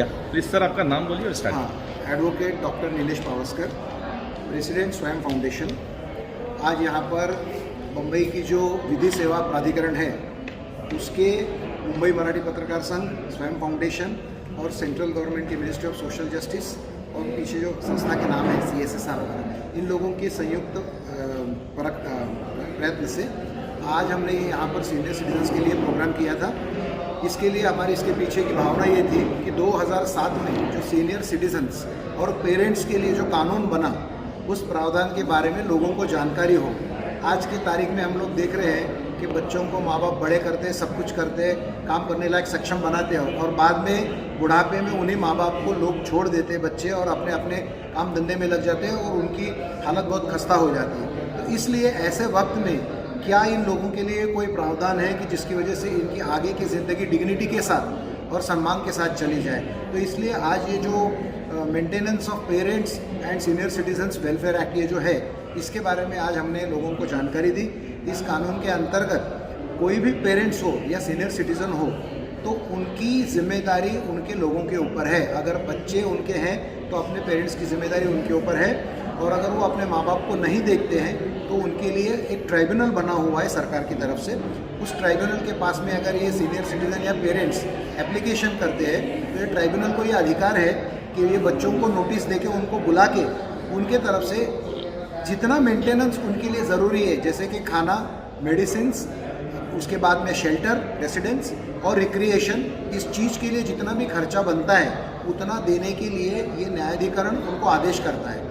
या please sir, आपका नाम बोलिए और स्टार्ट। हाँ, advocate doctor Nilesh Pawaskar, president स्वयं फाउंडेशन। आज यहाँ पर मुंबई की जो विधि सेवा प्राधिकरण है उसके मुंबई मराठी पत्रकार संघ, स्वयं फाउंडेशन और सेंट्रल गवर्नमेंट की मिनिस्ट्री ऑफ सोशल जस्टिस और पीछे जो संस्था के नाम है CSSR वगैरह, इन लोगों के संयुक्त प्रयत्न से आज हमने यहाँ पर सीनियर सिटीजन्स के लिए प्रोग्राम किया था। इसके लिए हमारी इसके पीछे की भावना ये थी कि 2007 में जो सीनियर सिटीजन्स और पेरेंट्स के लिए जो कानून बना उस प्रावधान के बारे में लोगों को जानकारी हो। आज की तारीख में हम लोग देख रहे हैं कि बच्चों को माँ बाप बड़े करते हैं, सब कुछ करते हैं, काम करने लायक सक्षम बनाते हैं और बाद में बुढ़ापे में उन्हीं माँ बाप को लोग छोड़ देते हैं बच्चे और अपने अपने काम धंधे में लग जाते हैं और उनकी हालत बहुत खस्ता हो जाती है। तो इसलिए ऐसे वक्त में क्या इन लोगों के लिए कोई प्रावधान है कि जिसकी वजह से इनकी आगे की ज़िंदगी डिग्निटी के साथ और सम्मान के साथ चली जाए। तो इसलिए आज ये जो maintenance of parents and senior citizens welfare act ये जो है, इसके बारे में आज हमने लोगों को जानकारी दी। इस कानून के अंतर्गत कोई भी पेरेंट्स हो या सीनियर सिटीज़न हो तो उनकी जिम्मेदारी उनके लोगों के ऊपर है। अगर बच्चे उनके हैं तो अपने पेरेंट्स की जिम्मेदारी उनके ऊपर है और अगर वो अपने माँ बाप को नहीं देखते हैं तो उनके लिए एक ट्राइब्यूनल बना हुआ है सरकार की तरफ से। उस ट्राइब्यूनल के पास में अगर ये सीनियर सिटीज़न या पेरेंट्स एप्लीकेशन करते हैं तो ये ट्राइब्यूनल को ये अधिकार है कि ये बच्चों को नोटिस देके उनको बुला के उनके तरफ से जितना मेंटेनेंस उनके लिए ज़रूरी है, जैसे कि खाना, मेडिसिन्स, उसके बाद में शेल्टर, रेसिडेंस और रिक्रिएशन, इस चीज़ के लिए जितना भी खर्चा बनता है उतना देने के लिए ये न्यायाधिकरण उनको आदेश करता है।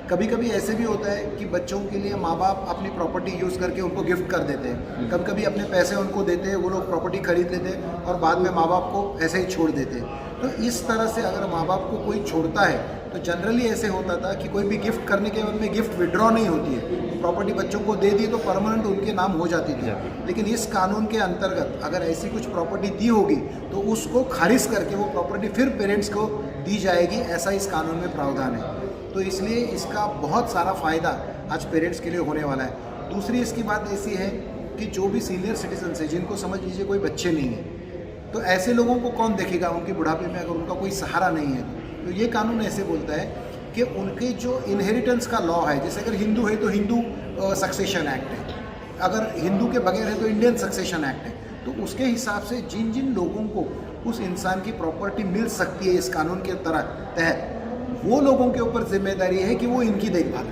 कभी कभी ऐसे भी होता है कि बच्चों के लिए माँ बाप अपनी प्रॉपर्टी यूज़ करके उनको गिफ्ट कर देते हैं, कभी कभी अपने पैसे उनको देते हैं, वो लोग प्रॉपर्टी खरीद लेते हैं और बाद में माँ बाप को ऐसे ही छोड़ देते हैं। तो इस तरह से अगर माँ बाप को कोई छोड़ता है तो जनरली ऐसे होता था कि कोई भी गिफ्ट करने के बाद में गिफ्ट विड्रॉ नहीं होती है, प्रॉपर्टी बच्चों को दे दी तो परमानेंट उनके नाम हो जाती थी। लेकिन इस कानून के अंतर्गत अगर ऐसी कुछ प्रॉपर्टी दी होगी तो उसको खारिज करके वो प्रॉपर्टी फिर पेरेंट्स को दी जाएगी, ऐसा इस कानून में प्रावधान है। तो इसलिए इसका बहुत सारा फ़ायदा आज पेरेंट्स के लिए होने वाला है। दूसरी इसकी बात ऐसी है कि जो भी सीनियर सिटीजन्स है जिनको समझ लीजिए कोई बच्चे नहीं है, तो ऐसे लोगों को कौन देखेगा उनके बुढ़ापे में अगर उनका कोई सहारा नहीं है। तो ये कानून ऐसे बोलता है कि उनके जो इनहेरिटेंस का लॉ है, जैसे अगर हिंदू है तो हिंदू सक्सेशन एक्ट है, अगर हिंदू के बगैर है तो इंडियन सक्सेशन एक्ट है। तो उसके हिसाब से जिन जिन लोगों को उस इंसान की प्रॉपर्टी मिल सकती है इस कानून के तहत, वो लोगों के ऊपर जिम्मेदारी है कि वो इनकी देखभाल